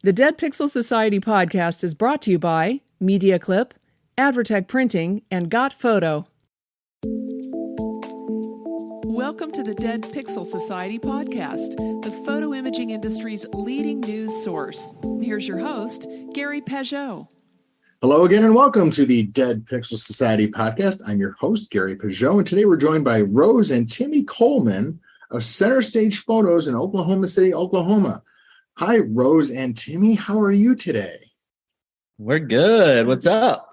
The Dead Pixel Society podcast is brought to you by Media Clip, Advertech Printing, and Got Photo. Welcome to the Dead Pixel Society podcast, the photo imaging industry's leading news source. Here's your host, Gary Pageau. Hello again and welcome to the Dead Pixel Society podcast. I'm your host, Gary Pageau, and today we're joined by Rose and Timmy Coleman of Center Stage Photos in Oklahoma City, Oklahoma. Hi, Rose and Timmy. How are you today? We're good. What's up?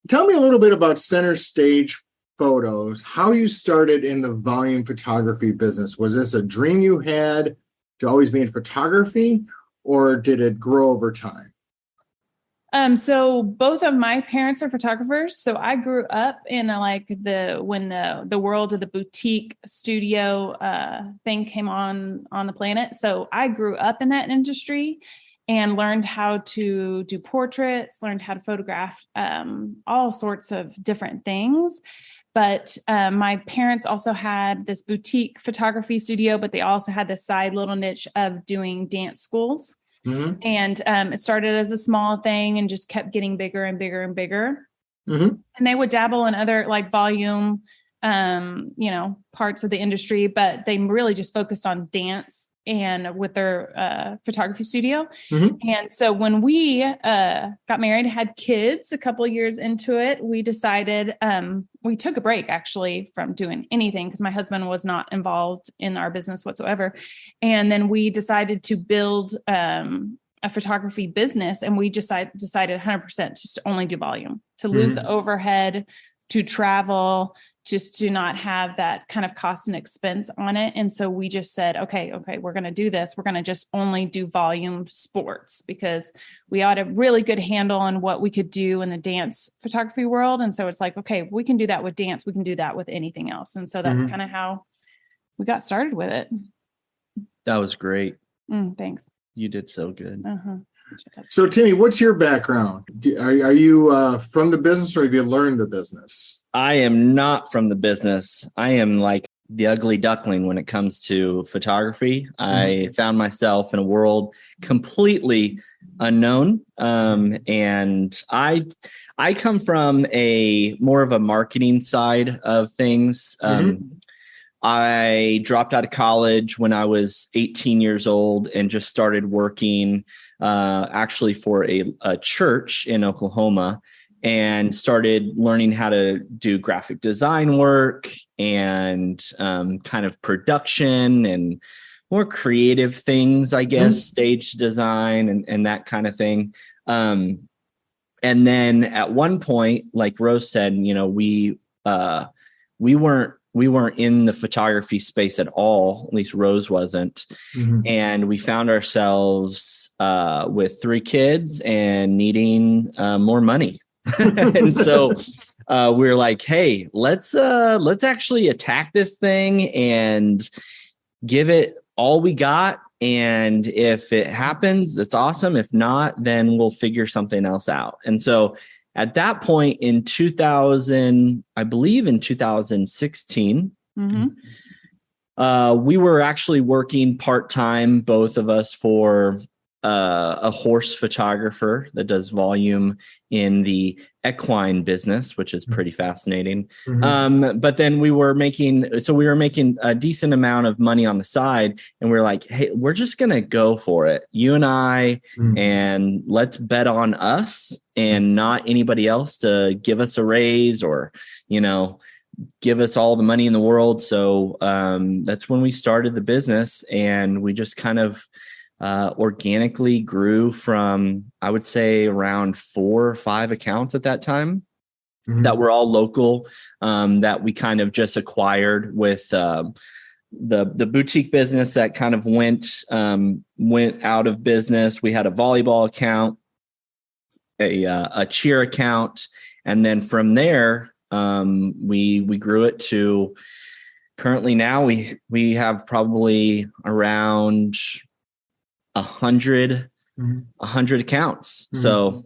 Tell me a little bit about Center Stage Photos, how you started in the volume photography business. Was this a dream you had to always be in photography, or did it grow over time? So both of my parents are photographers. So I grew up in when the world of the boutique studio thing came on the planet. So I grew up in that industry and learned how to do portraits, learned how to photograph all sorts of different things. But my parents also had this boutique photography studio, but they also had this side little niche of doing dance schools. Mm-hmm. And it started as a small thing and just kept getting bigger and bigger and bigger. Mm-hmm. And they would dabble in other like volume, parts of the industry, but they really just focused on dance and with their photography studio. Mm-hmm. And so when we got married, had kids a couple of years into it, we decided we took a break actually from doing anything because my husband was not involved in our business whatsoever. And then we decided to build a photography business, and we decided 100% just to only do volume, to lose the overhead, to travel, just to not have that kind of cost and expense on it. And so we just said, okay, we're going to do this. We're going to just only do volume sports because we had a really good handle on what we could do in the dance photography world. And so it's like, okay, we can do that with dance. We can do that with anything else. And so that's kind of how we got started with it. That was great. Thanks. You did so good. Uh-huh. So Timmy, what's your background? Are you from the business, or have you learned the business? I am not from the business. I am like the ugly duckling when it comes to photography. I found myself in a world completely unknown. And I come from more of a marketing side of things. I dropped out of college when I was 18 years old and just started working actually for a church in Oklahoma, and started learning how to do graphic design work and kind of production and more creative things, I guess, stage design and that kind of thing. And then at one point, like Rose said, we weren't in the photography space at all. At least Rose wasn't. And we found ourselves with 3 kids and needing more money. And so we're like, hey, let's actually attack this thing and give it all we got. And if it happens, it's awesome. If not, then we'll figure something else out. And so at that point in 2016, we were actually working part-time, both of us, for a horse photographer that does volume in the equine business, which is pretty fascinating. But then we were making a decent amount of money on the side, and we were like, hey, we're just going to go for it. You and I, and let's bet on us and not anybody else to give us a raise or, give us all the money in the world. So that's when we started the business, and we just kind of organically grew from, I would say, around 4 or 5 accounts at that time that were all local, that we kind of just acquired with the boutique business that kind of went out of business. We had a volleyball account, a cheer account, and then from there we grew it to currently now we have probably around 100 accounts. So,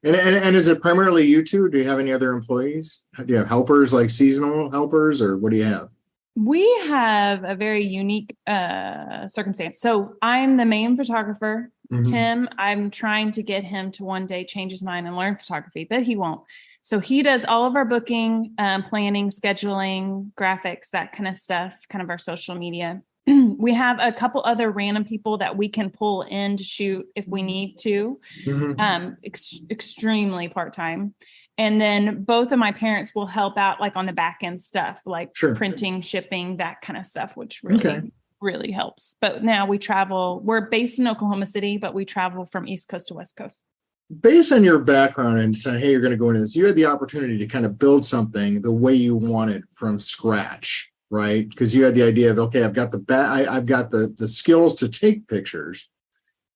and is it primarily you two? Do you have any other employees? Do you have helpers, like seasonal helpers, or what do you have? We have a very unique circumstance. So I'm the main photographer Tim, I'm trying to get him to one day change his mind and learn photography, but he won't. So he does all of our booking, planning, scheduling, graphics, that kind of stuff, kind of our social media. We have a couple other random people that we can pull in to shoot if we need to, extremely part-time. And then both of my parents will help out like on the back end stuff, like printing, shipping, that kind of stuff, which really helps. But now we travel, we're based in Oklahoma City, but we travel from East Coast to West Coast. Based on your background and saying, hey, you're going to go into this, you had the opportunity to kind of build something the way you want it from scratch, right? Because you had the idea of, okay, I've got the skills to take pictures,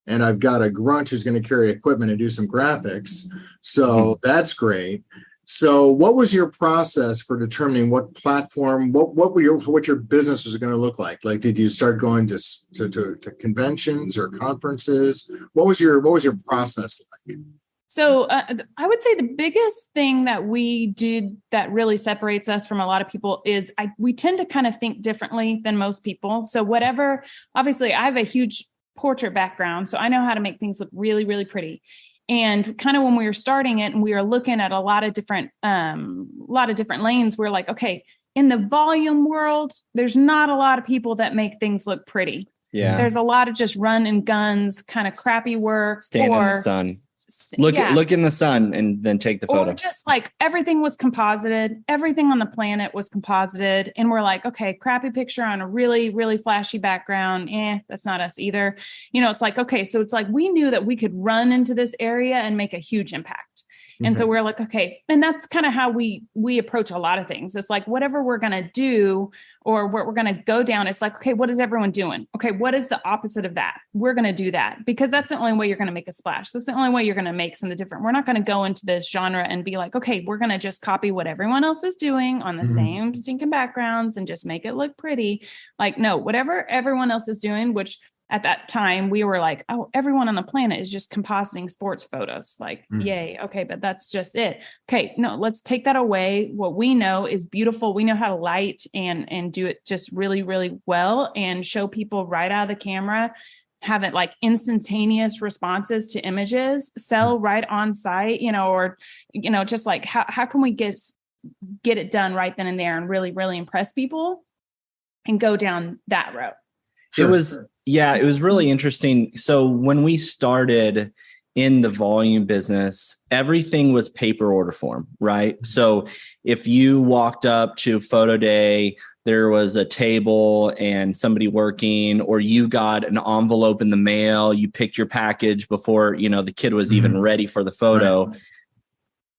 and I've got a grunt who's going to carry equipment and do some graphics. So that's great. So what was your process for determining what platform, what your business was going to look like? Like, did you start going to conventions or conferences? What was your process like? So I would say the biggest thing that we did that really separates us from a lot of people is we tend to kind of think differently than most people. So obviously I have a huge portrait background, so I know how to make things look really, really pretty. And kind of when we were starting it and we were looking at a lot of different lanes, we're like, okay, in the volume world, there's not a lot of people that make things look pretty. Yeah. There's a lot of just run and guns, kind of crappy work. Stand in the sun. Look in the sun and then take the photo. Or just like everything was composited. Everything on the planet was composited. And we're like, okay, crappy picture on a really, really flashy background. That's not us either. It's like, okay, so it's like we knew that we could run into this area and make a huge impact. And so we're like, okay, and that's kind of how we approach a lot of things. It's like whatever we're going to do or what we're going to go down, it's like, okay, what is everyone doing? Okay, what is the opposite of that? We're going to do that because that's the only way you're going to make a splash. That's the only way you're going to make something different. We're not going to go into this genre and be like, okay, we're going to just copy what everyone else is doing on the same stinking backgrounds and just make it look pretty. Like, no, whatever everyone else is doing, which at that time we were like, oh, everyone on the planet is just compositing sports photos. Like, yay. Okay. But that's just it. Okay. No, let's take that away. What we know is beautiful. We know how to light and do it just really, really well and show people right out of the camera, have it like instantaneous responses to images, sell right on site, just like how can we get it done right then and there and really, really impress people and go down that road. Sure. It was really interesting. So when we started in the volume business, everything was paper order form, right? So if you walked up to photo day, there was a table and somebody working, or you got an envelope in the mail, you picked your package before, the kid was even ready for the photo. Right.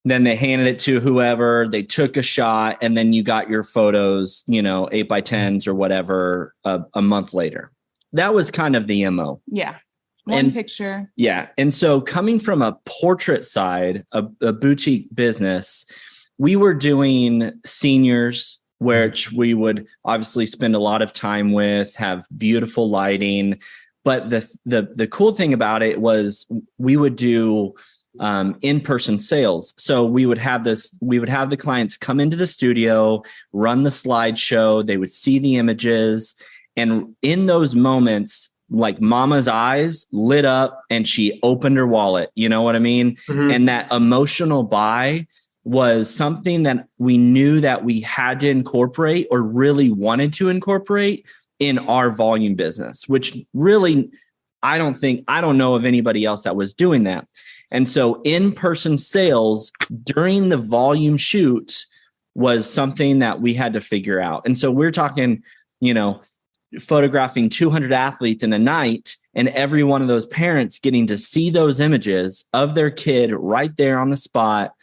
Then they handed it to whoever, they took a shot, and then you got your photos, 8x10s or whatever, a month later. That was kind of the MO. Yeah. One picture. Yeah. And so coming from a portrait side, a boutique business, we were doing seniors, which we would obviously spend a lot of time with, have beautiful lighting. But the cool thing about it was we would do in-person sales. So we would have the clients come into the studio, run the slideshow, they would see the images. And in those moments, like mama's eyes lit up and she opened her wallet, you know what I mean? And that emotional buy was something that we knew that we had to incorporate or really wanted to incorporate in our volume business, which really, I don't know of anybody else that was doing that. And so in-person sales during the volume shoot was something that we had to figure out. And so we're talking, photographing 200 athletes in a night, and every one of those parents getting to see those images of their kid right there on the spot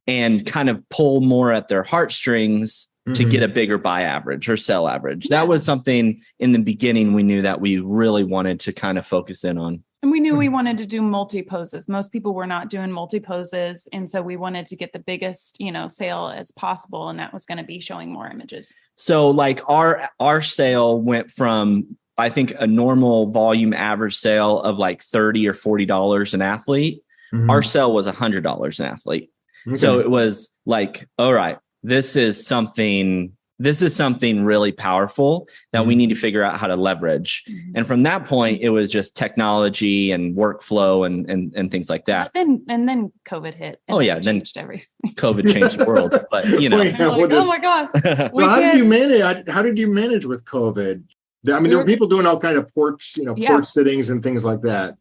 and kind of pull more at their heartstrings to get a bigger buy average or sell average. That was something in the beginning we knew that we really wanted to kind of focus in on. And we knew we wanted to do multi-poses. Most people were not doing multi-poses. And so we wanted to get the biggest, sale as possible. And that was going to be showing more images. So like our sale went from, I think, a normal volume average sale of like $30 or $40 an athlete. Our sale was $100 an athlete. Okay. So it was like, all right, this is something this is something really powerful that we need to figure out how to leverage. And from that point, it was just technology and workflow and things like that. But then COVID hit. And Then changed everything. COVID changed the world, but Wait, oh my God. So how did you manage? How did you manage with COVID? I mean, there were people doing all kind of porch sittings and things like that.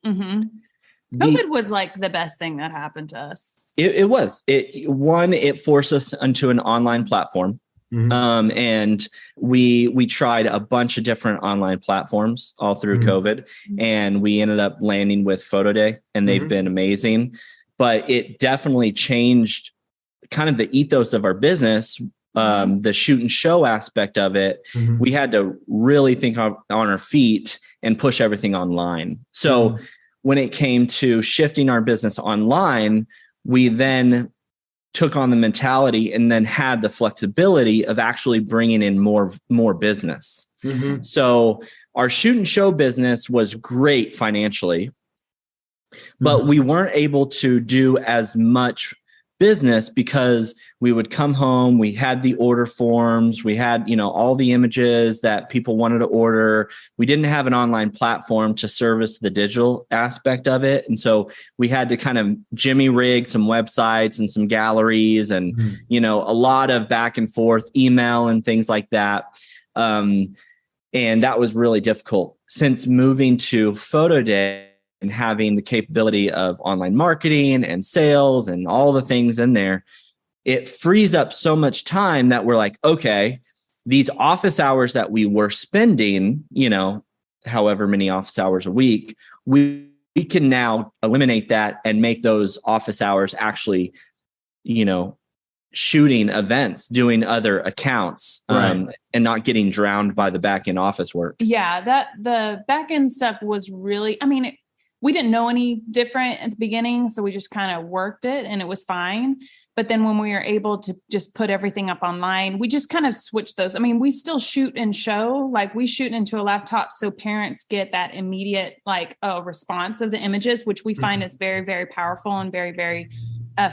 COVID was like the best thing that happened to us. It was. It forced us onto an online platform. And we tried a bunch of different online platforms all through COVID, and we ended up landing with Photo Day, and they've been amazing. But it definitely changed kind of the ethos of our business. The shoot and show aspect of it, we had to really think on our feet and push everything online. So when it came to shifting our business online, we then took on the mentality and then had the flexibility of actually bringing in more business. So our shoot and show business was great financially, but we weren't able to do as much business because we would come home, we had the order forms, we had, all the images that people wanted to order. We didn't have an online platform to service the digital aspect of it. And so we had to kind of jimmy rig some websites and some galleries and, a lot of back and forth email and things like that. And that was really difficult. Since moving to Photo Day and having the capability of online marketing and sales and all the things in there, it frees up so much time that we're like, okay, these office hours that we were spending, however many office hours a week, we can now eliminate that and make those office hours actually, shooting events, doing other accounts, and not getting drowned by the back end office work. Yeah, the back end stuff was really, we didn't know any different at the beginning, so we just kind of worked it and it was fine. But then when we were able to just put everything up online, we just kind of switched those. We still shoot and show, like we shoot into a laptop so parents get that immediate response of the images, which we find is very, very powerful and very, very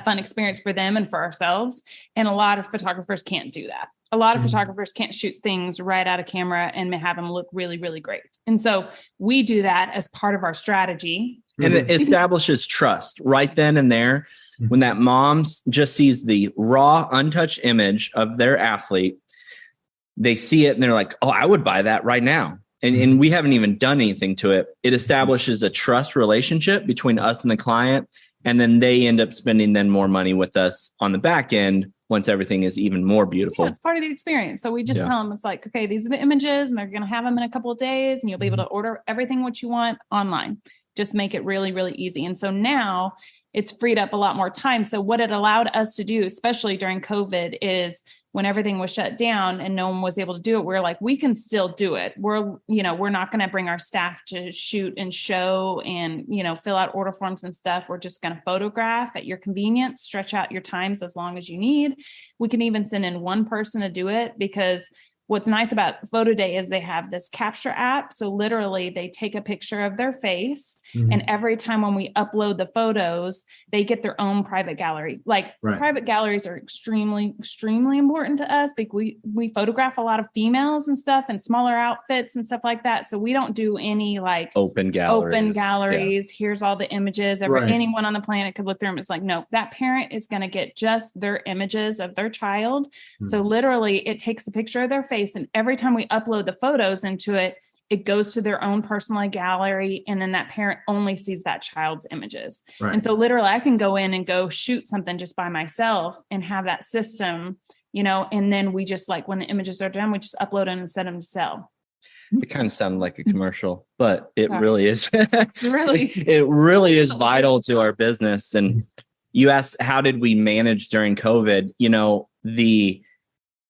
fun experience for them and for ourselves. And a lot of photographers can't do that. A lot of photographers can't shoot things right out of camera and have them look really, really great. And so we do that as part of our strategy. And it establishes trust right then and there. When that mom just sees the raw, untouched image of their athlete, they see it and they're like, oh, I would buy that right now. And we haven't even done anything to it. It establishes a trust relationship between us and the client. And then they end up spending then more money with us on the back end once everything is even more beautiful. Yeah, it's part of the experience. So we just tell them, it's like, okay, these are the images and they're going to have them in a couple of days and you'll be able to order everything what you want online. Just make it really, really easy. And so now it's freed up a lot more time. So what it allowed us to do, especially during COVID, is when everything was shut down and no one was able to do it, we're like, we can still do it. We're not going to bring our staff to shoot and show and, fill out order forms and stuff. We're just going to photograph at your convenience, stretch out your times as long as you need. We can even send in one person to do it, because what's nice about Photo Day is they have this capture app. So literally they take a picture of their face, and every time when we upload the photos, they get their own private gallery. Private galleries are extremely, extremely important to us, because we photograph a lot of females and stuff and smaller outfits and stuff like that. So we don't do any open galleries. Yeah. Here's all the images. Anyone on the planet could look through them. It's like, no, that parent is going to get just their images of their child. So literally it takes a picture of their face, and every time we upload the photos into it, it goes to their own personal gallery. And then that parent only sees that child's images. And so literally I can go in and go shoot something just by myself and have that system, and then we just when the images are done, we just upload them and send them to sell. It kind of sounded like a commercial, but it really is. It really is vital to our business. And you asked, how did we manage during COVID? The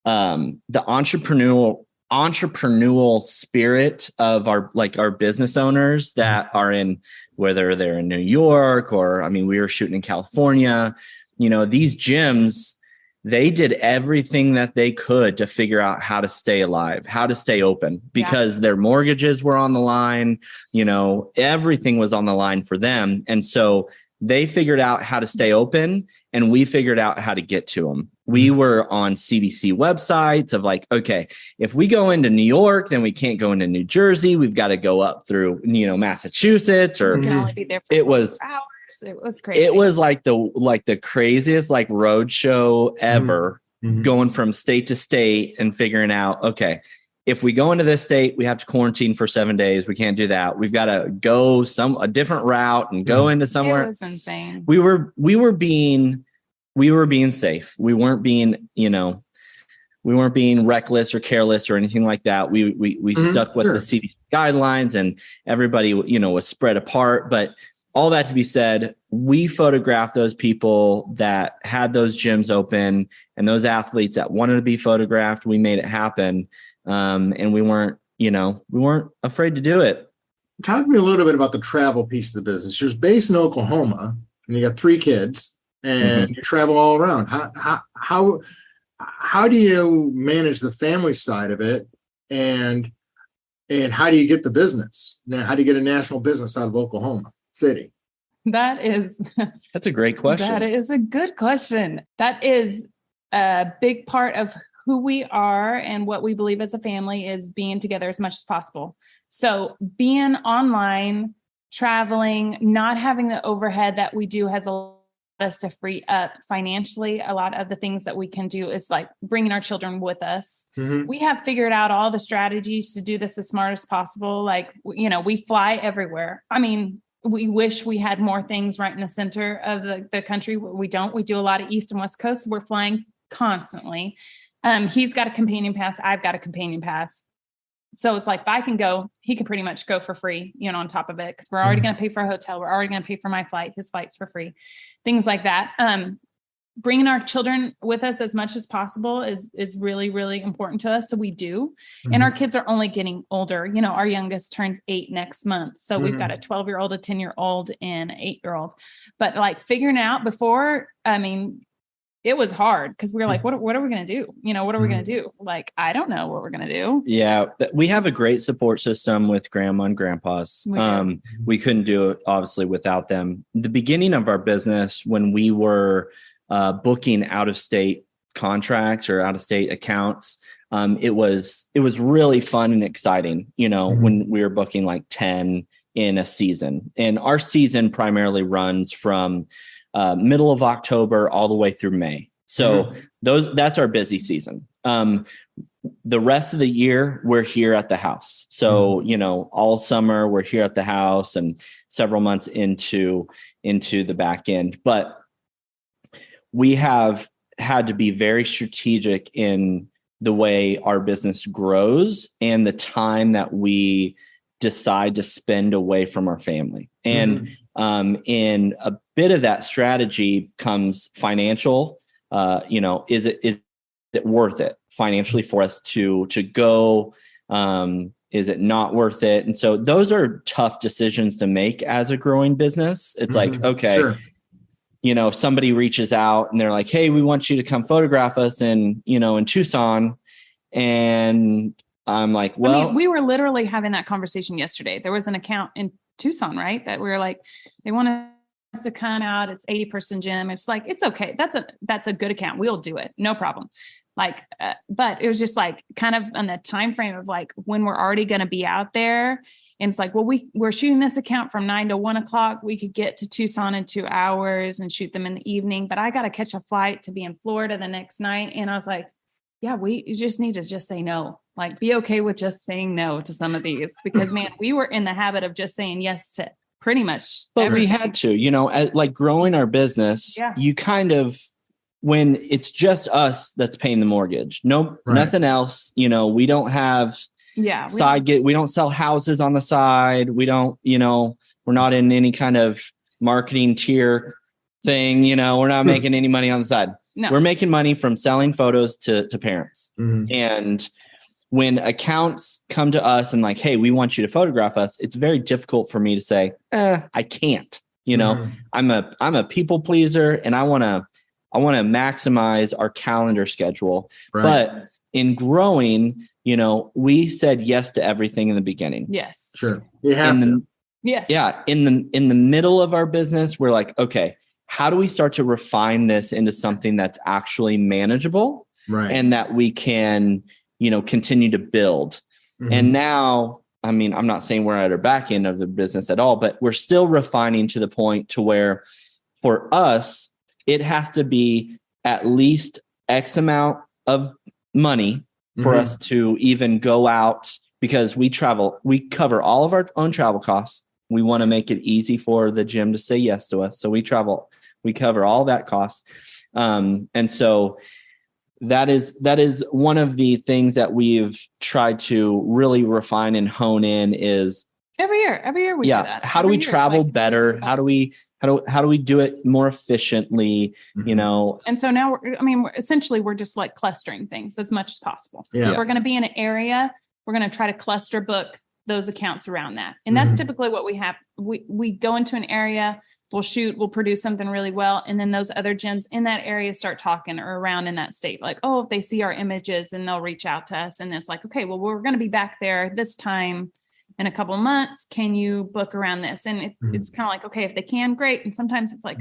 entrepreneurial spirit of our business owners that are in, whether they're in New York or, we were shooting in California, these gyms, they did everything that they could to figure out how to stay alive, how to stay open, because their mortgages were on the line, everything was on the line for them. And so they figured out how to stay open and we figured out how to get to them. We were on CDC websites of like, okay, if we go into New York, then we can't go into New Jersey. We've got to go up through, Massachusetts, or We can only be there for it was 4 hours. It was crazy. It was like the craziest like road show ever, going from state to state and figuring out, okay, if we go into this state, we have to quarantine for 7 days. We can't do that. We've got to go a different route and go into somewhere. It was insane. We were being safe. We weren't being, we weren't being reckless or careless or anything like that. We stuck with the CDC guidelines, and everybody, was spread apart. But all that to be said, we photographed those people that had those gyms open and those athletes that wanted to be photographed. We made it happen. And we weren't afraid to do it. Talk to me a little bit about the travel piece of the business. You're based in Oklahoma and you got 3 kids and you travel all around. How do you manage the family side of it? And how do you get the business? Now, how do you get a national business out of Oklahoma City? That's a great question. That is a good question. That is a big part of who we are and what we believe as a family is being together as much as possible. So being online, traveling, not having the overhead that we do has allowed us to free up financially. A lot of the things that we can do is like bringing our children with us. We have figured out all the strategies to do this as smart as possible. Like, we fly everywhere. I mean, we wish we had more things right in the center of the country. We don't. We do a lot of East and West Coast. We're flying constantly. He's got a companion pass. I've got a companion pass. So it's like, if I can go, he can pretty much go for free, on top of it. Cause we're already going to pay for a hotel. We're already going to pay for my flight. His flight's for free, things like that. Bringing our children with us as much as possible is really, really important to us. So we do. And our kids are only getting older. Our youngest turns 8 next month. So we've got a 12-year-old, a 10-year-old, and an 8-year-old. But like figuring out before, it was hard because we were like, what are we going to do? What are we going to do? Like, I don't know what we're going to do. Yeah. We have a great support system with grandma and grandpas. We couldn't do it obviously without them. The beginning of our business, when we were booking out of state contracts or out of state accounts, it was really fun and exciting, when we were booking like 10 in a season. And our season primarily runs from middle of October all the way through May. So that's our busy season. The rest of the year, we're here at the house. So, all summer we're here at the house and several months into the back end. But we have had to be very strategic in the way our business grows and the time that we decide to spend away from our family. And in a bit of that strategy comes financial. Is it worth it financially for us to go? Is it not worth it? And so those are tough decisions to make as a growing business. It's like, okay, if somebody reaches out and they're like, hey, we want you to come photograph us in Tucson. And I'm like, well, we were literally having that conversation yesterday. There was an account in Tucson, right? That we were like, they want us to come out. It's 80-person gym. It's like, it's okay. That's a good account. We'll do it. No problem. Like, but it was just like kind of on the time frame of like when we're already going to be out there. And it's like, well, we're shooting this account from 9 to 1 o'clock. We could get to Tucson in 2 hours and shoot them in the evening, but I got to catch a flight to be in Florida the next night. And I was like, yeah, we just need to just say no, like be okay with just saying no to some of these, because man, we were in the habit of just saying yes to pretty much but everything. We had to, like growing our business, you kind of, when it's just us that's paying the mortgage, nothing else, we don't have we don't sell houses on the side. We don't, we're not in any kind of marketing tier thing. We're not making any money on the side. No. We're making money from selling photos to parents. And when accounts come to us and like, hey, we want you to photograph us, it's very difficult for me to say, I can't, I'm a people pleaser and I want to maximize our calendar schedule. Right. But in growing, we said yes to everything in the beginning. Yes. Sure. You have to. Yes. Yeah. In the middle of our business, we're like, okay, how do we start to refine this into something that's actually manageable, Right. and that we can, continue to build? Mhm. And now, I mean, I'm not saying we're at our back end of the business at all, but we're still refining to the point to where for us, it has to be at least X amount of money for us to even go out, because we cover all of our own travel costs. We want to make it easy for the gym to say yes to us. So we cover all that cost. And so that is one of the things that we've tried to really refine and hone in is every year we do that. How do we travel better? How do we do it more efficiently? And so now we're just like clustering things as much as possible. Yeah. If we're going to be in an area, we're going to try to cluster book those accounts around that. And that's typically what we have. We go into an area, we'll produce something really well. And then those other gyms in that area start talking or around in that state. Like, if they see our images, and they'll reach out to us, and it's like, okay, well, we're going to be back there this time in a couple of months. Can you book around this? And it's kind of like, okay, if they can, great. And sometimes it's like,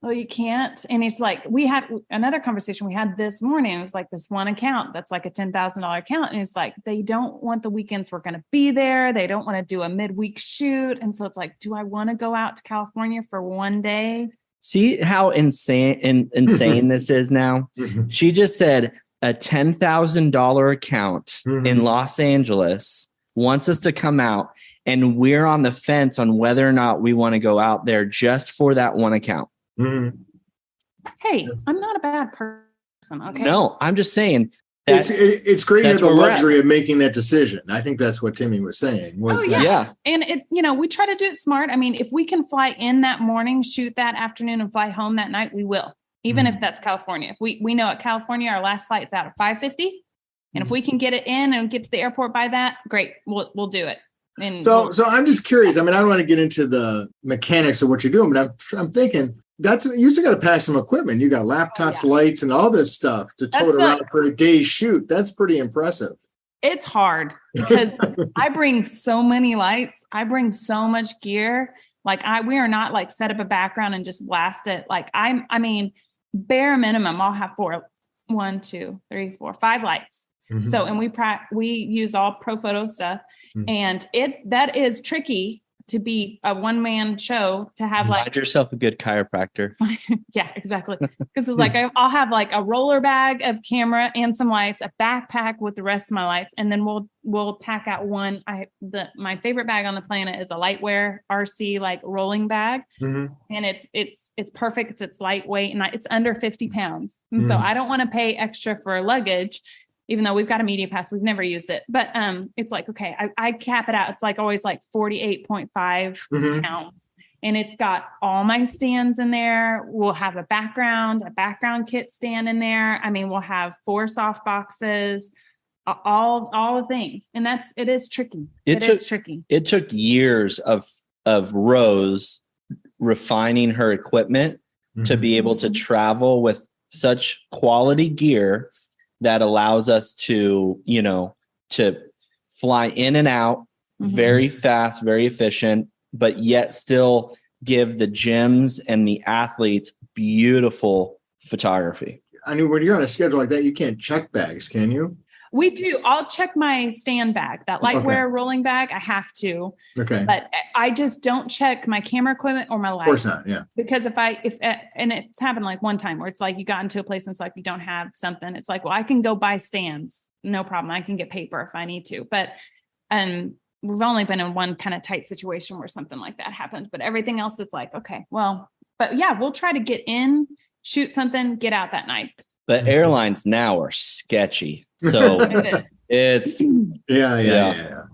you can't. And it's like, we had another conversation we had this morning. It was like this one account that's like a $10,000 account. And it's like, they don't want the weekends we're going to be there. They don't want to do a midweek shoot. And so it's like, do I want to go out to California for one day? See how insane this is now? She just said a $10,000 account in Los Angeles wants us to come out, and we're on the fence on whether or not we want to go out there just for that one account. Hey, I'm not a bad person. Okay. No, I'm just saying it's great to have the luxury of making that decision. I think that's what Timmy was saying. And we try to do it smart. I mean, if we can fly in that morning, shoot that afternoon, and fly home that night, we will. Even if that's California. If we know at California, our last flight's out at 5:50, and if we can get it in and get to the airport by that, great. We'll do it. And so I'm just curious. I mean, I don't want to get into the mechanics of what you're doing, but I'm thinking you still got to pack some equipment. You got laptops, lights, and all this stuff to tote around for a day's shoot. That's pretty impressive. It's hard because I bring so many lights. I bring so much gear. Like we are not like set up a background and just blast it. Like I mean, bare minimum, I'll have 5 lights. So, and we use all pro photo stuff, and that is tricky to be a one-man show, to have find yourself a good chiropractor. Yeah, exactly. Because it's like I'll have like a roller bag of camera and some lights, a backpack with the rest of my lights, and then we'll pack out one. My favorite bag on the planet is a Lightwear RC like rolling bag, and it's perfect. It's lightweight, and it's under 50 pounds, and so I don't want to pay extra for luggage. Even though we've got a media pass, we've never used it, but it's like, okay, I cap it out. It's like always like 48.5 pounds, and it's got all my stands in there. We'll have a background kit stand in there. I mean, we'll have 4 soft boxes, all the things. And it is tricky. It is tricky. It took years of Rose refining her equipment to be able to travel with such quality gear that allows us to fly in and out very fast, very efficient, but yet still give the gyms and the athletes beautiful photography. I mean, when you're on a schedule like that, you can't check bags, can you? We do. I'll check my stand bag, that Lightwear rolling bag. I have to. Okay. But I just don't check my camera equipment or my lights. Of course not. Yeah. Because and it's happened like one time where it's like you got into a place and it's like you don't have something. It's like, well, I can go buy stands. No problem. I can get paper if I need to. But we've only been in one kind of tight situation where something like that happened. But everything else, it's like, okay, well, but yeah, we'll try to get in, shoot something, get out that night. The airlines now are sketchy. So it's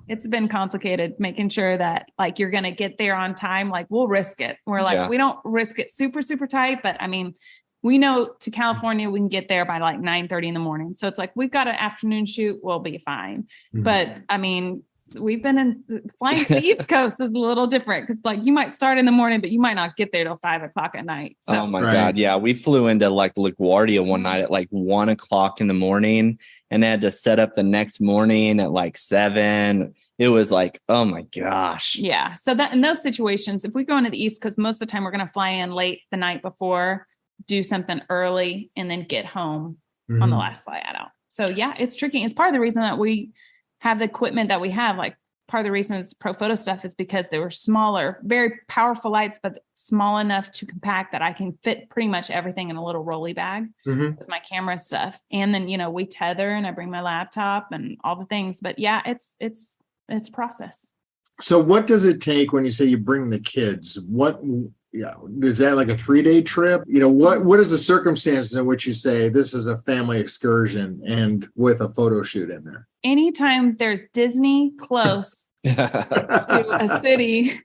it's been complicated making sure that like you're going to get there on time. Like we'll risk it. We're like, we don't risk it super, super tight, but I mean, we know to California, we can get there by like 9:30 in the morning. So it's like, we've got an afternoon shoot. We'll be fine. But I mean, we've been flying to the East Coast is a little different because like you might start in the morning, but you might not get there till 5 o'clock at night. So. Oh my God. Yeah. We flew into like LaGuardia one night at like 1 o'clock in the morning and had to set up the next morning at like 7. it was like, oh my gosh. Yeah. So that in those situations, if we go into the East, because most of the time we're going to fly in late the night before, do something early, and then get home on the last flight out. So yeah, it's tricky. It's part of the reason that we have the equipment that we have. Like part of the reason it's pro photo stuff is because they were smaller, very powerful lights, but small enough to compact that I can fit pretty much everything in a little rolly bag with my camera stuff. And then, we tether, and I bring my laptop and all the things, but yeah, it's a process. So what does it take when you say you bring the kids? Is that like a 3-day trip? What is the circumstances in which you say this is a family excursion and with a photo shoot in there? Anytime there's Disney close to a city,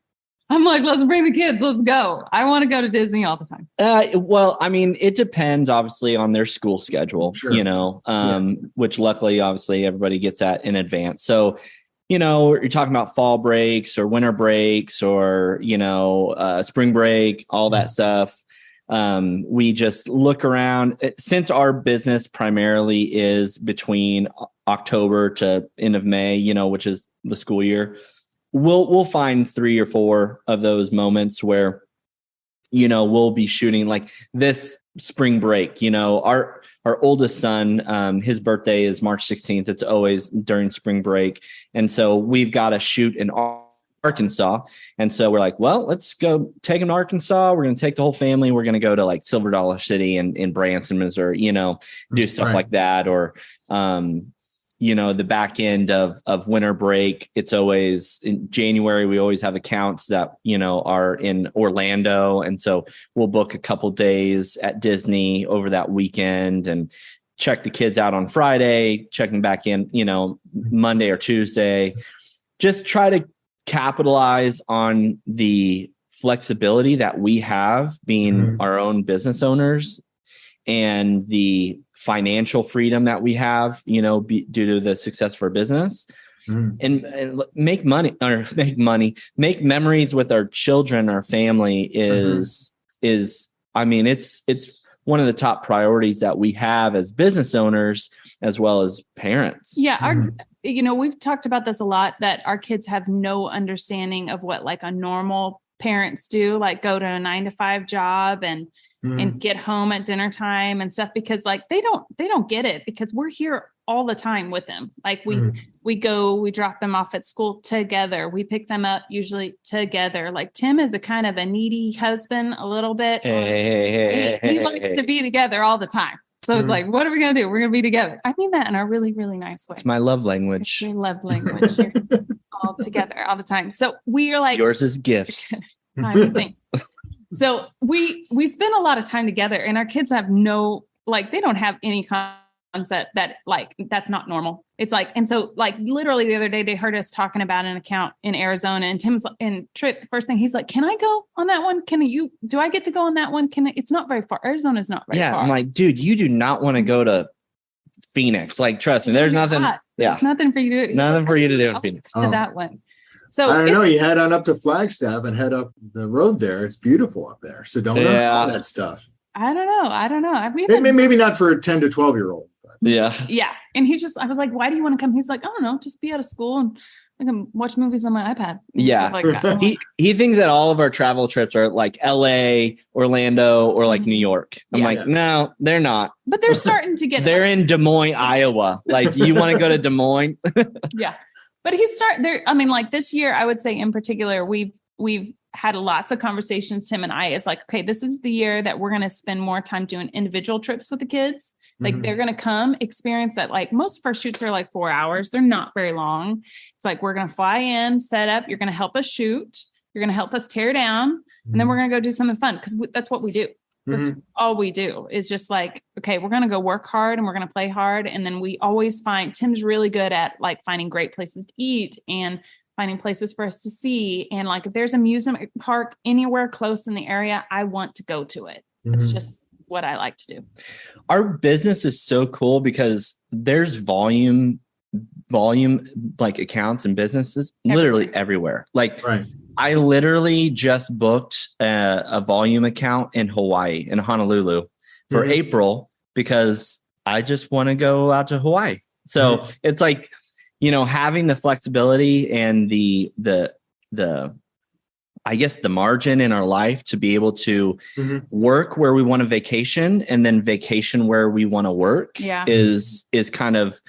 I'm like, let's bring the kids. Let's go. I want to go to Disney all the time. Well, I mean, it depends obviously on their school schedule, Sure. Which luckily, obviously everybody gets that in advance. So, you're talking about fall breaks or winter breaks or, spring break, all that stuff. We just look around. Since our business primarily is between October to end of May, which is the school year, we'll find 3 or 4 of those moments where, we'll be shooting like this spring break. Our oldest son, his birthday is March 16th. It's always during spring break. And so we've got to shoot in Arkansas. And so we're like, well, let's go take him to Arkansas. We're going to take the whole family. We're going to go to like Silver Dollar City in Branson, Missouri, do stuff like that. Or, the back end of winter break. It's always in January. We always have accounts that, are in Orlando. And so we'll book a couple days at Disney over that weekend and check the kids out on Friday, checking back in, Monday or Tuesday. Just try to capitalize on the flexibility that we have being our own business owners and the financial freedom that we have, due to the success of our business and make memories with our children, our family is, I mean, it's one of the top priorities that we have as business owners, as well as parents. Yeah. We've talked about this a lot, that our kids have no understanding of what like a normal parents do, like go to a 9-to-5 job and get home at dinner time and stuff, because like they don't get it, because we're here all the time with them. Like we drop them off at school together. We pick them up usually together. Like Tim is a kind of a needy husband a little bit. He likes to be together all the time. So it's like, what are we going to do? We're going to be together. I mean that in a really, really nice way. It's my love language. It's your love language. You're all together all the time. So we are like, yours is gifts. So we spend a lot of time together, and our kids have they don't have any concept that like, that's not normal. It's like, and so like literally the other day they heard us talking about an account in Arizona, and Tim's and Trip, the first thing he's like, can I go on that one? Do I get to go on that one? It's not very far. Arizona's not very far. I'm like, dude, you do not want to go to Phoenix. Like, trust me, there's nothing. Hot. There's nothing for you to do. Nothing for you to do in Phoenix. To that one. So I don't know. You head on up to Flagstaff and head up the road there. It's beautiful up there. Sedona, all that stuff. I don't know. Maybe not for a 10 to 12-year-old. Yeah. And I was like, why do you want to come? He's like, I don't know, just be out of school and I can watch movies on my iPad. Yeah. Like that. He thinks that all of our travel trips are like LA, Orlando, or like New York. I'm like, no, they're not. But they're starting to get They're in Des Moines, Iowa. Like, you want to go to Des Moines? Yeah. But I mean, like this year, I would say in particular, we've had lots of conversations, Tim and I. It's like, okay, this is the year that we're going to spend more time doing individual trips with the kids. Like they're going to come experience that. Like most of our shoots are like 4 hours. They're not very long. It's like, we're going to fly in, set up. You're going to help us shoot. You're going to help us tear down. And then we're going to go do something fun. Cause that's what we do. That's all we do is just like, okay, we're going to go work hard and we're going to play hard. And then we always Tim's really good at like finding great places to eat and finding places for us to see. And like, if there's a amusement park anywhere close in the area, I want to go to it. It's just what I like to do. Our business is so cool because there's volume like accounts and businesses literally everywhere. Like I literally just booked a volume account in Hawaii, in Honolulu for April, because I just want to go out to Hawaii. So it's like, having the flexibility and the I guess the margin in our life to be able to work where we want to vacation and then vacation where we want to work is kind of,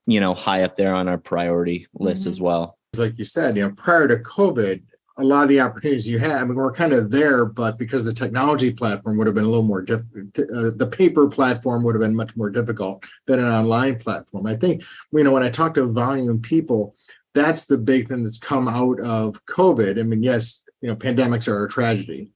high up there on our priority list as well. Like you said, prior to COVID, a lot of the opportunities you had, we're kind of there, but because the technology platform would have been a little more the paper platform would have been much more difficult than an online platform. I think, when I talk to volume people, that's the big thing that's come out of COVID. Yes, pandemics are a tragedy,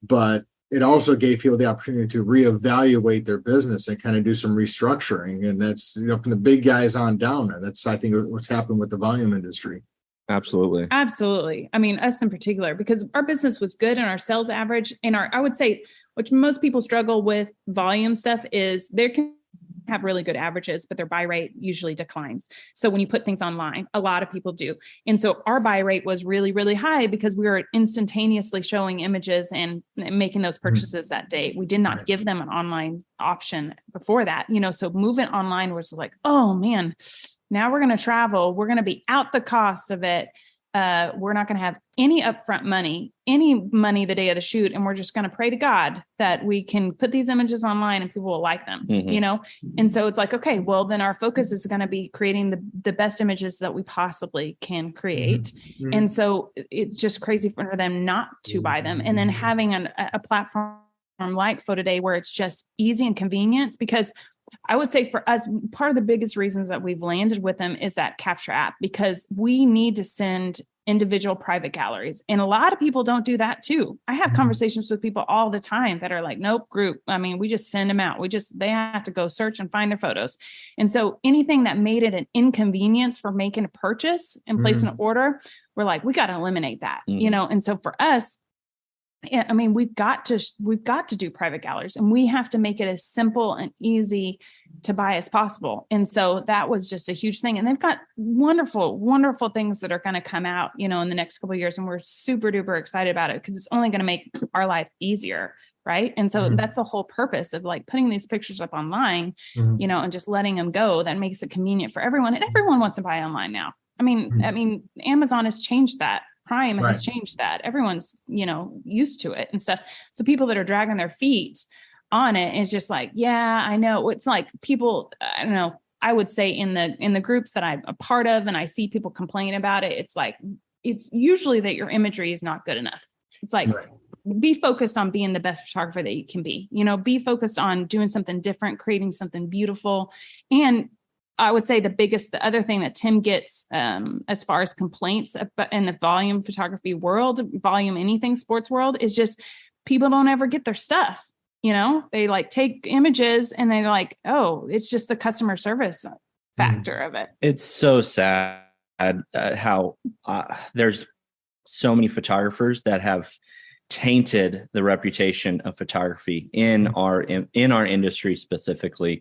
but it also gave people the opportunity to reevaluate their business and kind of do some restructuring. And that's, from the big guys on down there. That's, I think, what's happened with the volume industry. Absolutely. Us in particular, because our business was good and our sales average I would say, which most people struggle with volume stuff is they can have really good averages, but their buy rate usually declines. So when you put things online, a lot of people do. And so our buy rate was really, really high because we were instantaneously showing images and making those purchases that day. We did not give them an online option before that, so moving online was like, oh man, now we're going to travel. We're going to be out the cost of it. We're not going to have any upfront money, the day of the shoot. And we're just going to pray to God that we can put these images online and people will like them, And so it's like, okay, well, then our focus is going to be creating the best images that we possibly can create. And so it's just crazy for them not to buy them. And then having a platform like Photo Day where it's just easy and convenient, because I would say for us, part of the biggest reasons that we've landed with them is that capture app, because we need to send individual private galleries. And a lot of people don't do that too. I have conversations with people all the time that are like, nope, group. We just send them out. They have to go search and find their photos. And so anything that made it an inconvenience for making a purchase and placing an order, we're like, we got to eliminate that, And so for us, we've got to do private galleries, and we have to make it as simple and easy to buy as possible. And so that was just a huge thing. And they've got wonderful, wonderful things that are going to come out, in the next couple of years. And we're super duper excited about it because it's only going to make our life easier. Right. And so that's the whole purpose of like putting these pictures up online, and just letting them go. That makes it convenient for everyone. And everyone wants to buy online now. Amazon has changed that. Prime has changed that. Everyone's, used to it and stuff. So people that are dragging their feet on it is just like, yeah, I know. It's like people, I don't know. I would say in the groups that I'm a part of, and I see people complain about it, it's like, it's usually that your imagery is not good enough. It's like, be focused on being the best photographer that you can be, be focused on doing something different, creating something beautiful. And I would say the other thing that Tim gets as far as complaints in the volume photography world, volume anything sports world, is just people don't ever get their stuff. They like take images and they're like, oh, it's just the customer service factor of it. It's so sad how there's so many photographers that have tainted the reputation of photography in our industry specifically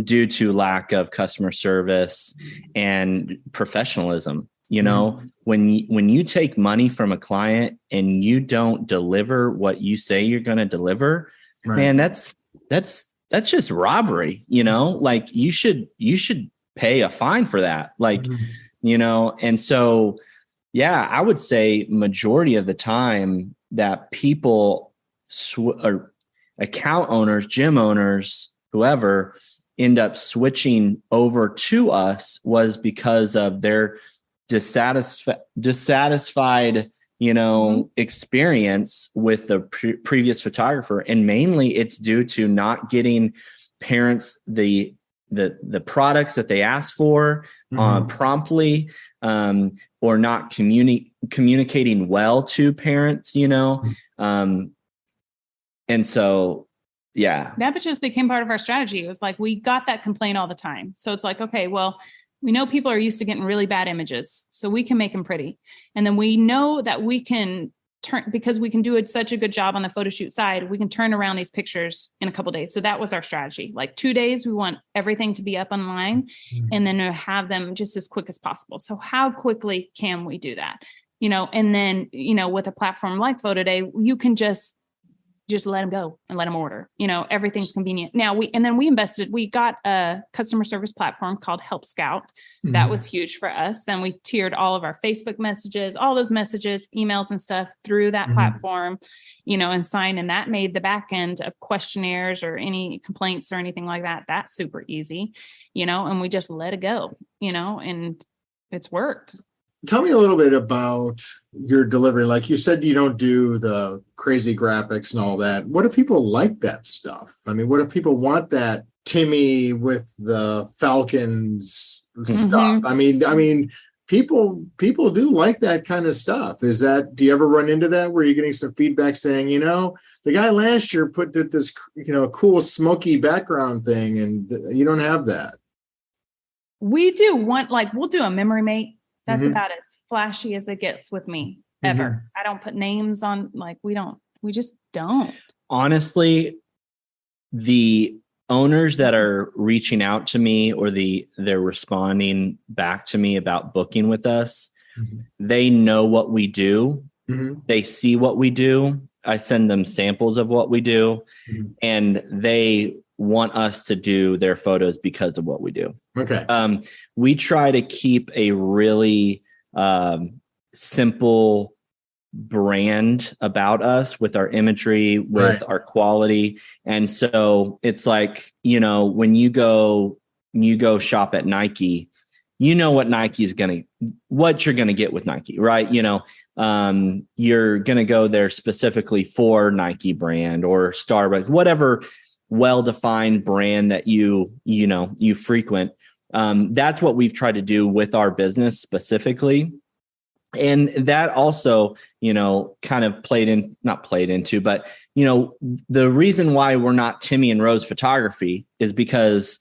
due to lack of customer service and professionalism. When you take money from a client and you don't deliver what you say you're going to deliver, man, that's just robbery. Like you should pay a fine for that. And so, yeah, I would say majority of the time that people or account owners, gym owners, whoever end up switching over to us was because of their dissatisfied, experience with the previous photographer. And mainly it's due to not getting parents the products that they asked for promptly, or not communicating well to parents, and so, yeah. That just became part of our strategy. It was like, we got that complaint all the time. So it's like, okay, well, we know people are used to getting really bad images, so we can make them pretty. And then we know that we can because we can do such a good job on the photo shoot side, we can turn around these pictures in a couple of days. So that was our strategy. Like 2 days, we want everything to be up online and then have them just as quick as possible. So how quickly can we do that? And then, with a platform like Photo Day, you can just just let them go and let them order. Everything's convenient. Now we got a customer service platform called Help Scout. Mm-hmm. That was huge for us. Then we tiered all of our Facebook messages, all those messages, emails and stuff through that platform, and sign. And that made the back end of questionnaires or any complaints or anything like that. That's super easy, and we just let it go, and it's worked. Tell me a little bit about your delivery. Like you said, you don't do the crazy graphics and all that. What if people like that stuff? I mean, what if people want that Timmy with the Falcons stuff? I mean, people do like that kind of stuff. Do you ever run into that where you're getting some feedback saying, the guy last year put this, cool smoky background thing, and you don't have that? We do we'll do a memory mate. That's about as flashy as it gets with me ever. I don't put names on, we just don't. Honestly, the owners that are reaching out to me or they're responding back to me about booking with us, they know what we do. They see what we do. I send them samples of what we do, and they want us to do their photos because of what we do. Okay. We try to keep a really simple brand about us with our imagery, with our quality. And so it's like, when you go shop at Nike, what what you're going to get with Nike, right? You're going to go there specifically for Nike brand or Starbucks, whatever well-defined brand that you frequent. That's what we've tried to do with our business specifically. And that also, kind of not played into, but, the reason why we're not Timmy and Rose Photography is because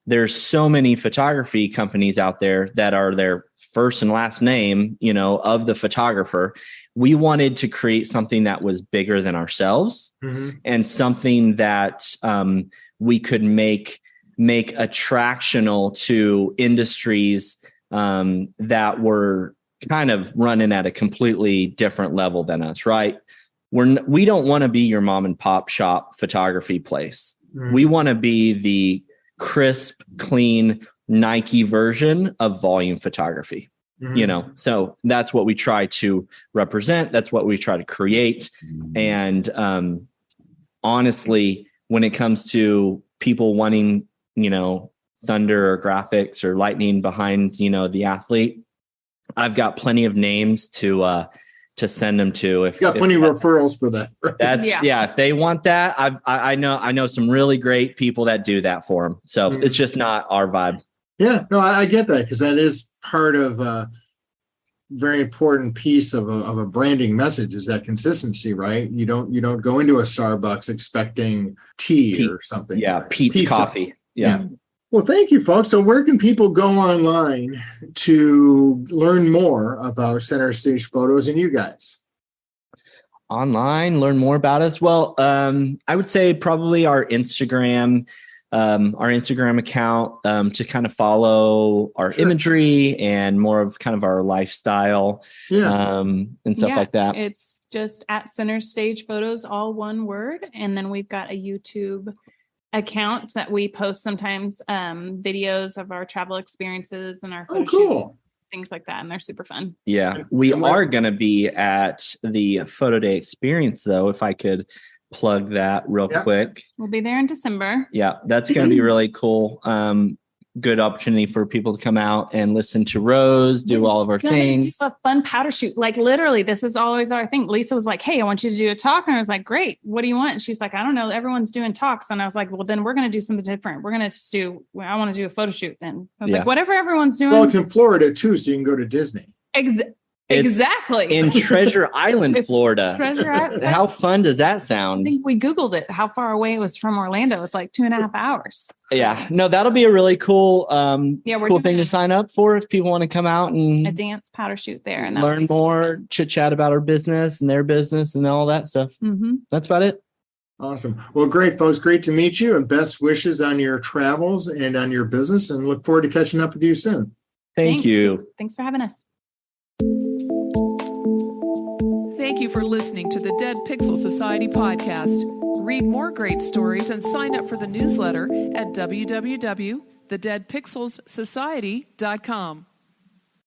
there's so many photography companies out there that are their first and last name, of the photographer. We wanted to create something that was bigger than ourselves and something that we could make attractional to industries that were kind of running at a completely different level than us, right? We don't want to be your mom and pop shop photography place. We want to be the crisp, clean Nike version of volume photography. So that's what we try to represent. That's what we try to create. And honestly, when it comes to people wanting, thunder or graphics or lightning behind, the athlete, I've got plenty of names to send them to. If got plenty of referrals for that. Right? That's if they want that, I know some really great people that do that for them. So it's just not our vibe. Yeah, no, I get that, because that is part of a very important piece of a branding message, is that consistency, right? You don't go into a Starbucks expecting tea or something. Yeah, Pete's coffee. Yeah. Well, thank you, folks. So where can people go online to learn more about Center Stage Photos and you guys? Online, learn more about us? Well, I would say probably our Instagram account, to kind of follow our imagery and more of kind of our lifestyle and stuff like that. It's just at Center Stage Photos, all one word. And then we've got a YouTube account that we post sometimes videos of our travel experiences and our photo shoots, things like that. And they're super fun. Yeah. We are going to be at the Photo Day Experience, though, if I could plug that real quick. We'll be there in December. Yeah, that's going to be really cool. Good opportunity for people to come out and listen to Rose, do all of our things. Do a fun powder shoot. Like literally, this is always our thing. Lisa was like, "Hey, I want you to do a talk." And I was like, "Great. What do you want?" And she's like, "I don't know. Everyone's doing talks." And I was like, "Well, then we're going to do something different. We're going to I want to do a photo shoot then." I was like, whatever everyone's doing. Well, it's in Florida too, so you can go to Disney. Exactly. In Treasure Island, Florida. Treasure Island. How fun does that sound? I think we Googled it, how far away it was from Orlando. It's like 2.5 hours. So. Yeah. No, that'll be a really cool, cool thing to sign up for if people want to come out and a dance powder shoot there and learn more, chit chat about our business and their business and all that stuff. That's about it. Awesome. Well, great, folks. Great to meet you, and best wishes on your travels and on your business, and look forward to catching up with you soon. Thanks. Thanks for having us. Thank you for listening to the Dead Pixel Society podcast. Read more great stories and sign up for the newsletter at www.thedeadpixelssociety.com.